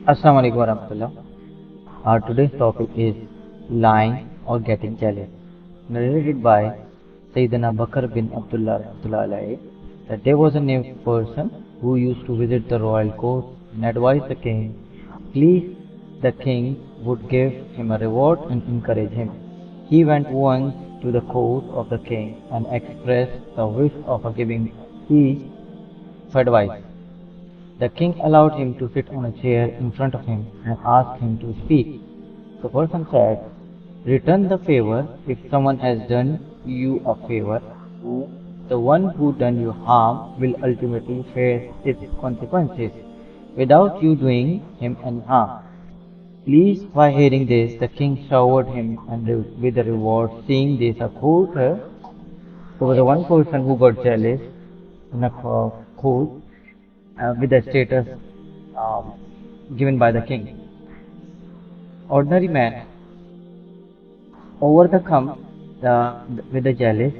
Assalamu alaikum warahmatullah. Our today's topic is lying or getting jealous. Narrated by Sayyidina Bakr bin Abdullah rahmatullah alayhi, that there was a named person who used to visit the royal court and advise the king. Please, the king would give him a reward and encourage him. He went once to the court of the king and expressed the wish of giving each advice. The king allowed him to sit on a chair in front of him and asked him to speak. The person said, "Return the favor if someone has done you a favor. The one who done you harm will ultimately face its consequences without you doing him any harm." Pleased by hearing this, the king showered him with a reward. Seeing this, a courtier, there was one person who got jealous in a court with the status um, given by the king. Ordinary man overcome with the jealous,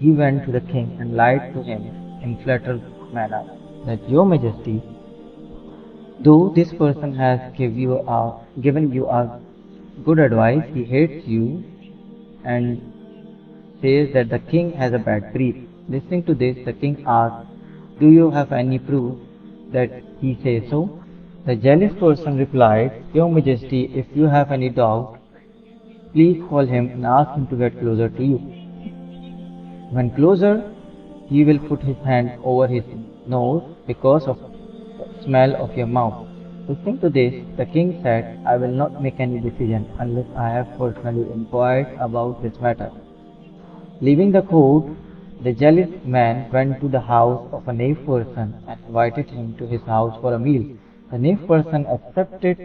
he went to the king and lied to him in flattered manner that, "Your Majesty, though this person has given you a good advice, he hates you and says that the king has a bad breath." Listening to this, the king asked, "Do you have any proof that he says so?" The jealous person replied, "Your Majesty, if you have any doubt, please call him and ask him to get closer to you. When closer, he will put his hand over his nose because of the smell of your mouth." Listening to this, the king said, "I will not make any decision unless I have personally inquired about this matter." Leaving the court, the jealous man went to the house of a knave person and invited him to his house for a meal. The knave person accepted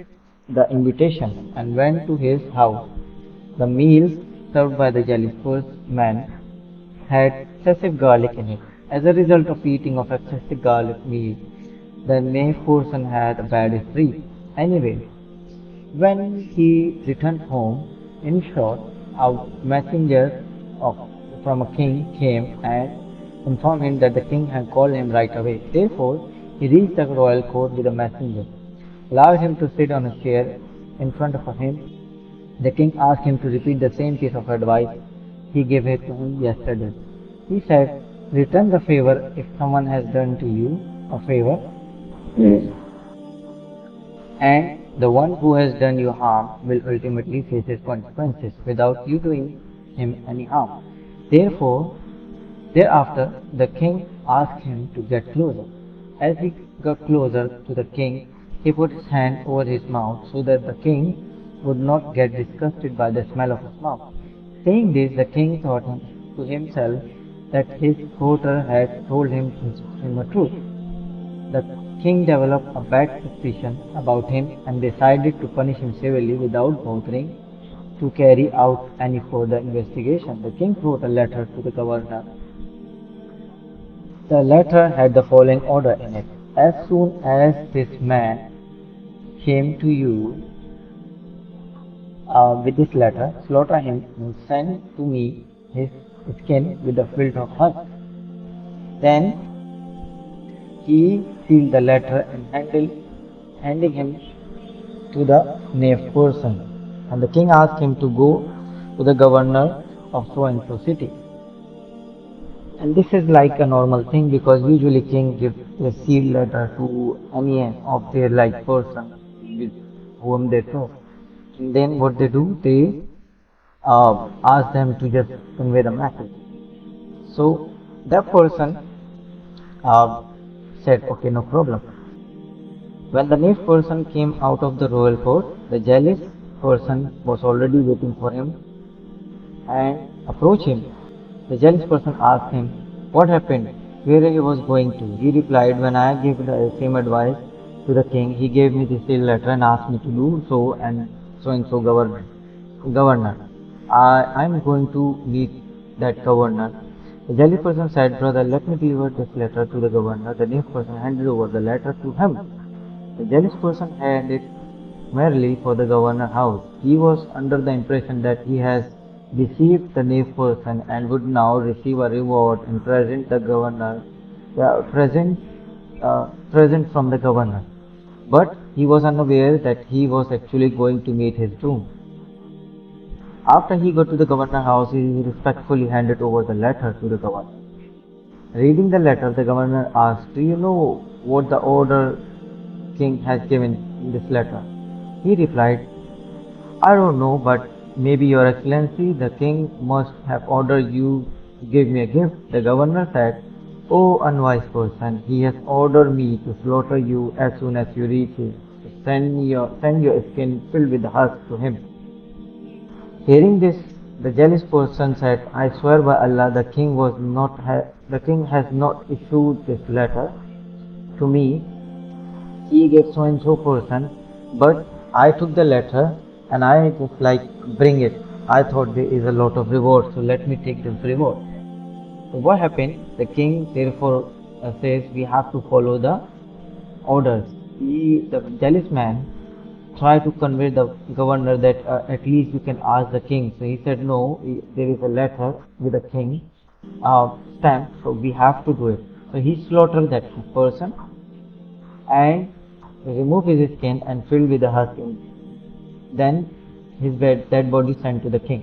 the invitation and went to his house. The meal served by the jealous man had excessive garlic in it. As a result of eating of excessive garlic meal, the knave person had a bad sleep. Anyway, when he returned home, in short, a messenger of, from a king came and informed him that the king had called him right away. Therefore, he reached the royal court with a messenger, allowed him to sit on a chair in front of him. The king asked him to repeat the same piece of advice he gave it to him yesterday. He said, "Return the favor if someone has done to you a favor, and the one who has done you harm will ultimately face his consequences without you doing him any harm." Thereafter, the king asked him to get closer. As he got closer to the king, he put his hand over his mouth so that the king would not get disgusted by the smell of his mouth. Saying this, the king thought to himself that his courtier had told him the truth. The king developed a bad suspicion about him and decided to punish him severely without bothering to carry out any further investigation. The king wrote a letter to the governor. The letter had the following order in it: "As soon as this man came to you with this letter, slaughter him and send to me his skin with the filth of husk." Then he sealed the letter and handing him to the knave person. And the king asked him to go to the governor of so and so city. And this is like a normal thing, because usually king give a sealed letter to any of their like person with whom they know. And then what they do, they ask them to just convey the message. So that person uh, said, "Okay, no problem." When the knave person came out of the royal court, the jealous person was already waiting for him and approached him. The jealous person asked him what happened, where he was going to. He replied, "When I gave the same advice to the king, he gave me this letter and asked me to do so and so governor. I'm going to meet that governor." The jealous person said, "Brother, let me deliver this letter to the governor." The knave person handed over the letter to him. The jealous person handed merely for the governor's house. He was under the impression that he has deceived the knave person and would now receive a reward and present from the governor. but he was unaware that he was actually going to meet his doom. After he got to the governor's house, he respectfully handed over the letter to the governor. Reading the letter, the governor asked, "Do you know what the order king has given in this letter?" He replied, "I don't know, but maybe your excellency, the king must have ordered you to give me a gift." The governor said, "Oh unwise person, he has ordered me to slaughter you as soon as you reach him. So send your skin filled with husk to him." Hearing this, the jealous person said, "I swear by Allah, the king has not issued this letter to me. He gave so and so person, but I took the letter and I just like bring it. I thought there is a lot of reward, so let me take this reward." So what happened? The king therefore says we have to follow the orders. The jealous man tried to convey the governor that at least you can ask the king. So he said, "No, there is a letter with the king stamp, so we have to do it." So he slaughtered that person and removed his skin and filled with the husk. Then his dead body sent to the king.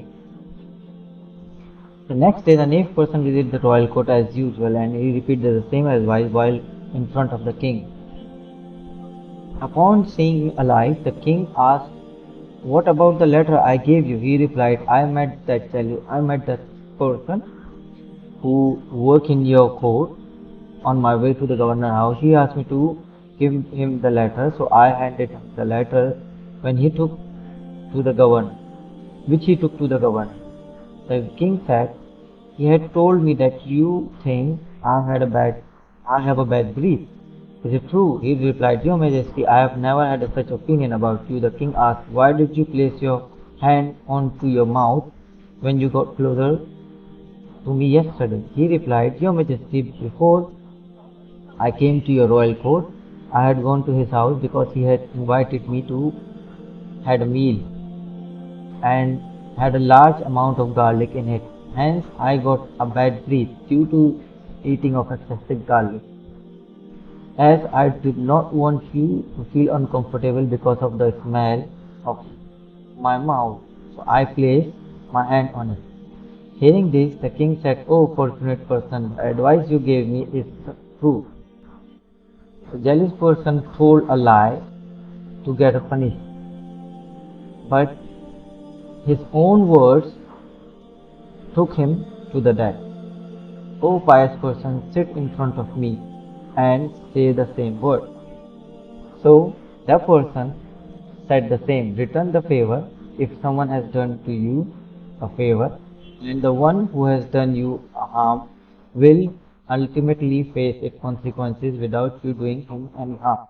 The next day, the knave person visited the royal court as usual, and he repeated the same advice while in front of the king. Upon seeing him alive, the king asked, "What about the letter I gave you?" He replied, I met that person who worked in your court on my way to the governor's house. He asked me to give him the letter, so I handed him the letter when he took to the governor, which he took to the governor. The king said, "He had told me that you think I have a bad breath. Is it true?" He replied, "Your Majesty, I have never had such opinion about you." The king asked, "Why did you place your hand onto your mouth when you got closer to me yesterday?" He replied, "Your Majesty, before I came to your royal court, I had gone to his house because he had invited me to had a meal and had a large amount of garlic in it. Hence, I got a bad breath due to eating of excessive garlic. As I did not want you to feel uncomfortable because of the smell of my mouth, so I placed my hand on it." Hearing this, the king said, "Oh fortunate person, the advice you gave me is true." The jealous person told a lie to get punished, but his own words took him to the death. "O pious person, sit in front of me and say the same word." So the person said the same, "Return the favor if someone has done to you a favor, and the one who has done you a harm will ultimately face its consequences without you doing him any harm."